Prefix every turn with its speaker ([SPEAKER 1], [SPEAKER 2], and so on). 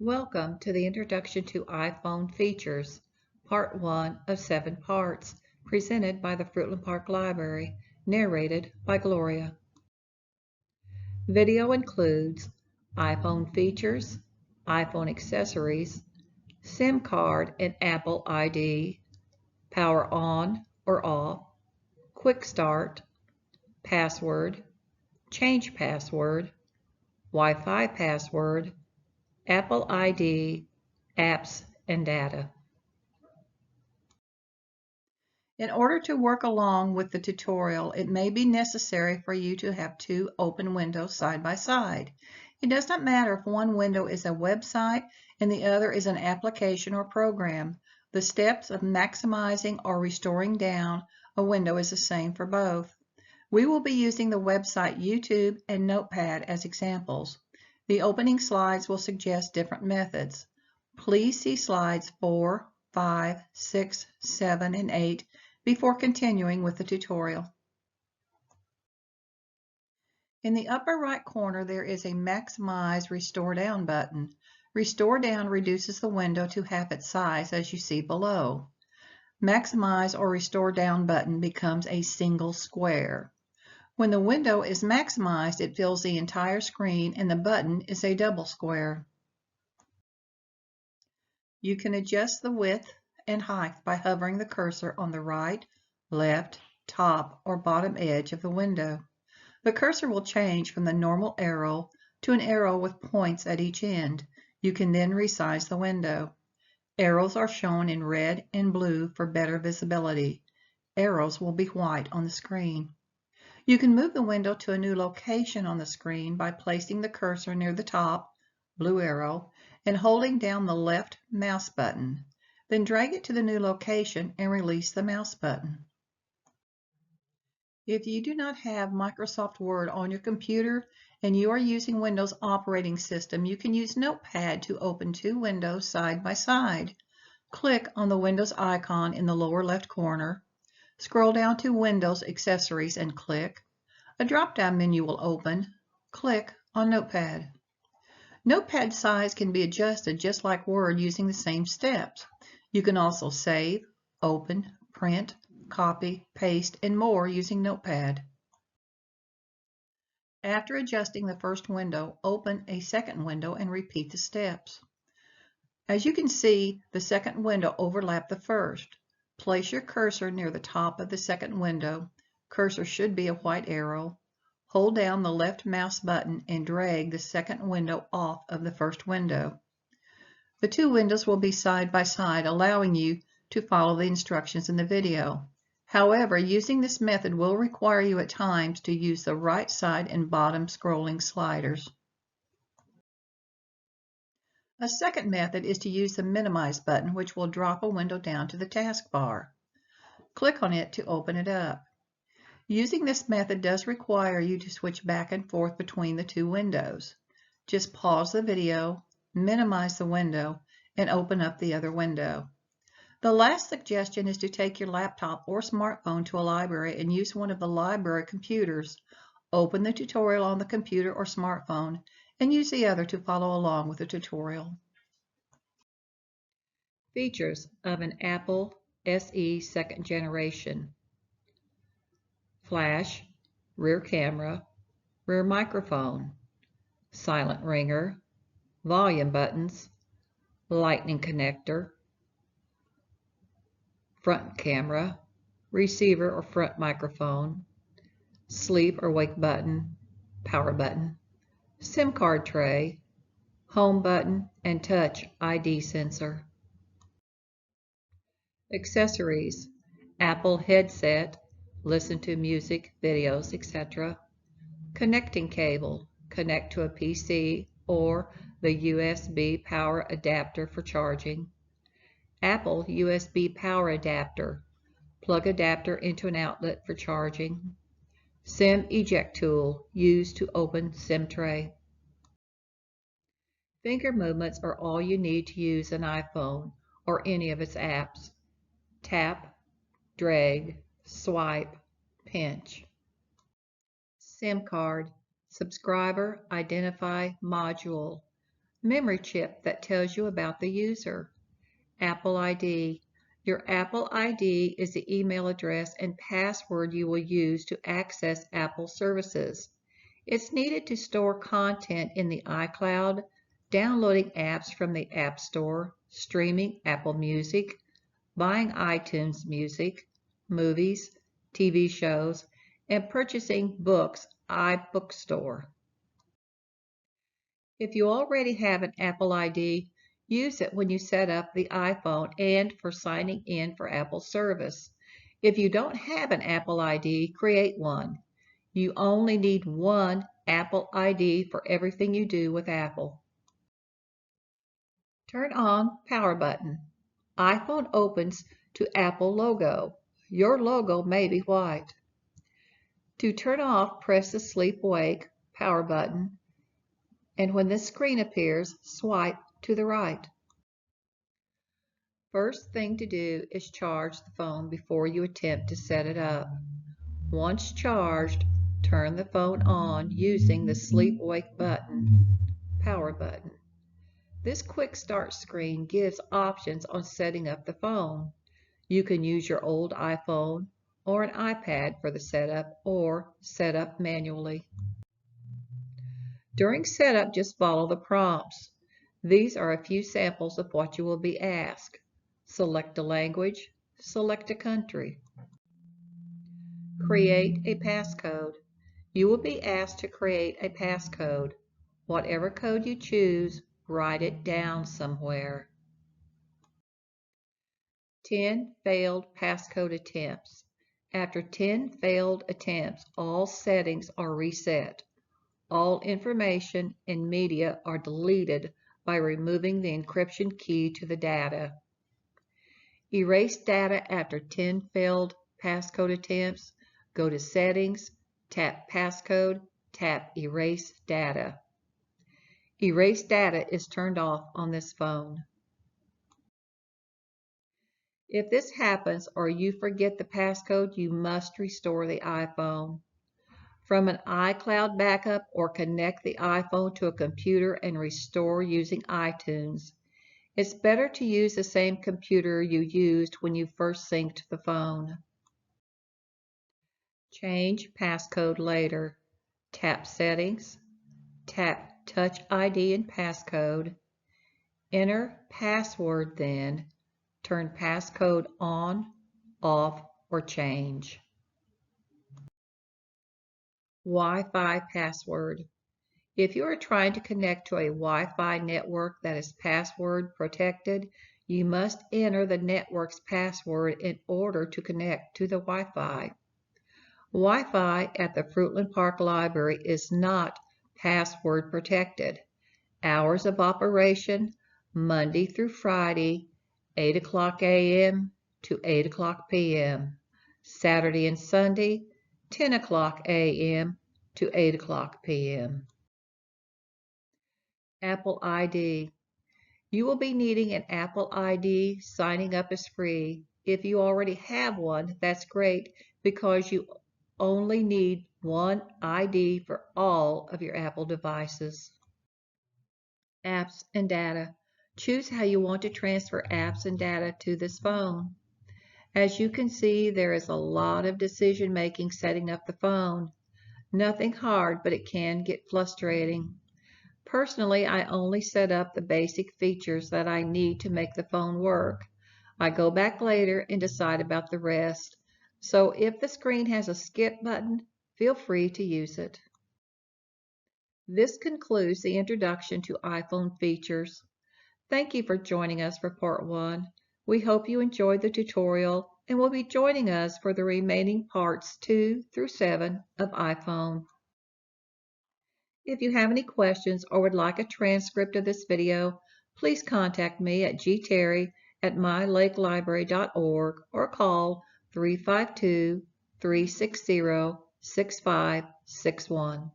[SPEAKER 1] Welcome to the Introduction to iPhone Features, Part 1 of 7 parts, presented by the Fruitland Park Library, narrated by Gloria. Video includes iPhone features, iPhone accessories, SIM card and Apple ID, power on or off, quick start, password, change password, Wi-Fi password, Apple ID, apps, and data. In order to work along with the tutorial, it may be necessary for you to have two open windows side by side. It does not matter if one window is a website and the other is an application or program. The steps of maximizing or restoring down a window is the same for both. We will be using the website YouTube and Notepad as examples. The opening slides will suggest different methods. Please see slides 4, 5, 6, 7, and 8 before continuing with the tutorial. In the upper right corner, there is a Maximize Restore Down button. Restore Down reduces the window to half its size, as you see below. Maximize or Restore Down button becomes a single square. When the window is maximized, it fills the entire screen and the button is a double square. You can adjust the width and height by hovering the cursor on the right, left, top, or bottom edge of the window. The cursor will change from the normal arrow to an arrow with points at each end. You can then resize the window. Arrows are shown in red and blue for better visibility. Arrows will be white on the screen. You can move the window to a new location on the screen by placing the cursor near the top, blue arrow, and holding down the left mouse button. Then drag it to the new location and release the mouse button. If you do not have Microsoft Word on your computer and you are using Windows operating system, you can use Notepad to open two windows side by side. Click on the Windows icon in the lower left corner. Scroll down to Windows Accessories and click. A drop-down menu will open. Click on Notepad. Notepad size can be adjusted just like Word using the same steps. You can also save, open, print, copy, paste, and more using Notepad. After adjusting the first window, open a second window and repeat the steps. As you can see, the second window overlapped the first. Place your cursor near the top of the second window. Cursor should be a white arrow. Hold down the left mouse button and drag the second window off of the first window. The two windows will be side by side, allowing you to follow the instructions in the video. However, using this method will require you at times to use the right side and bottom scrolling sliders. A second method is to use the Minimize button, which will drop a window down to the taskbar. Click on it to open it up. Using this method does require you to switch back and forth between the two windows. Just pause the video, minimize the window, and open up the other window. The last suggestion is to take your laptop or smartphone to a library and use one of the library computers. Open the tutorial on the computer or smartphone and use the other to follow along with the tutorial. Features of an Apple SE second generation: flash, rear camera, rear microphone, silent ringer, volume buttons, lightning connector, front camera, receiver or front microphone, sleep or wake button, power button, SIM card tray, home button, and touch ID sensor. Accessories: Apple headset, listen to music, videos, etc. Connecting cable, connect to a PC or the USB power adapter for charging. Apple USB power adapter, plug adapter into an outlet for charging. SIM eject tool, used to open SIM tray. Finger movements are all you need to use an iPhone or any of its apps. Tap, drag, swipe, pinch. SIM card, subscriber identify module. Memory chip that tells you about the user. Apple ID. Your Apple ID is the email address and password you will use to access Apple services. It's needed to store content in the iCloud, downloading apps from the App Store, streaming Apple Music, buying iTunes Music, movies, TV shows, and purchasing books iBookstore. If you already have an Apple ID, use it when you set up the iPhone and for signing in for Apple service. If you don't have an Apple ID, create one. You only need one Apple ID for everything you do with Apple. Turn on Power button. iPhone opens to Apple logo. Your logo may be white. To turn off, press the sleep wake power button, and when this screen appears, swipe to the right. First thing to do is charge the phone before you attempt to set it up. Once charged, turn the phone on using the sleep wake button, power button. This quick start screen gives options on setting up the phone. You can use your old iPhone or an iPad for the setup or set up manually. During setup, just follow the prompts. These are a few samples of what you will be asked. Select a language, select a country. Create a passcode. You will be asked to create a passcode. Whatever code you choose, write it down somewhere. 10 failed passcode attempts. After 10 failed attempts, all settings are reset. All information and media are deleted by removing the encryption key to the data. Erase data after 10 failed passcode attempts. Go to Settings, tap Passcode, tap Erase Data. Erase data is turned off on this phone. If this happens or you forget the passcode, you must restore the iPhone. From an iCloud backup or connect the iPhone to a computer and restore using iTunes. It's better to use the same computer you used when you first synced the phone. Change passcode later. Tap Settings, tap Touch ID and Passcode, enter password, then turn passcode on, off, or change. Wi-Fi password. If you are trying to connect to a Wi-Fi network that is password protected, you must enter the network's password in order to connect to the Wi-Fi. Wi-Fi at the Fruitland Park Library is not password protected. Hours of operation, Monday through Friday, 8 o'clock a.m. to 8 o'clock p.m. Saturday and Sunday, 10 o'clock a.m. to 8 o'clock p.m. Apple ID. You will be needing an Apple ID. Signing up is free. If you already have one, that's great because you only need one ID for all of your Apple devices. Apps and data. Choose how you want to transfer apps and data to this phone. As you can see, there is a lot of decision making setting up the phone. Nothing hard, but it can get frustrating. Personally, I only set up the basic features that I need to make the phone work. I go back later and decide about the rest. So if the screen has a skip button, feel free to use it. This concludes the introduction to iPhone features. Thank you for joining us for part 1. We hope you enjoyed the tutorial and will be joining us for the remaining parts 2 through 7 of iPhone. If you have any questions or would like a transcript of this video, please contact me at gterry@mylakelibrary.org or call 352-360-6561.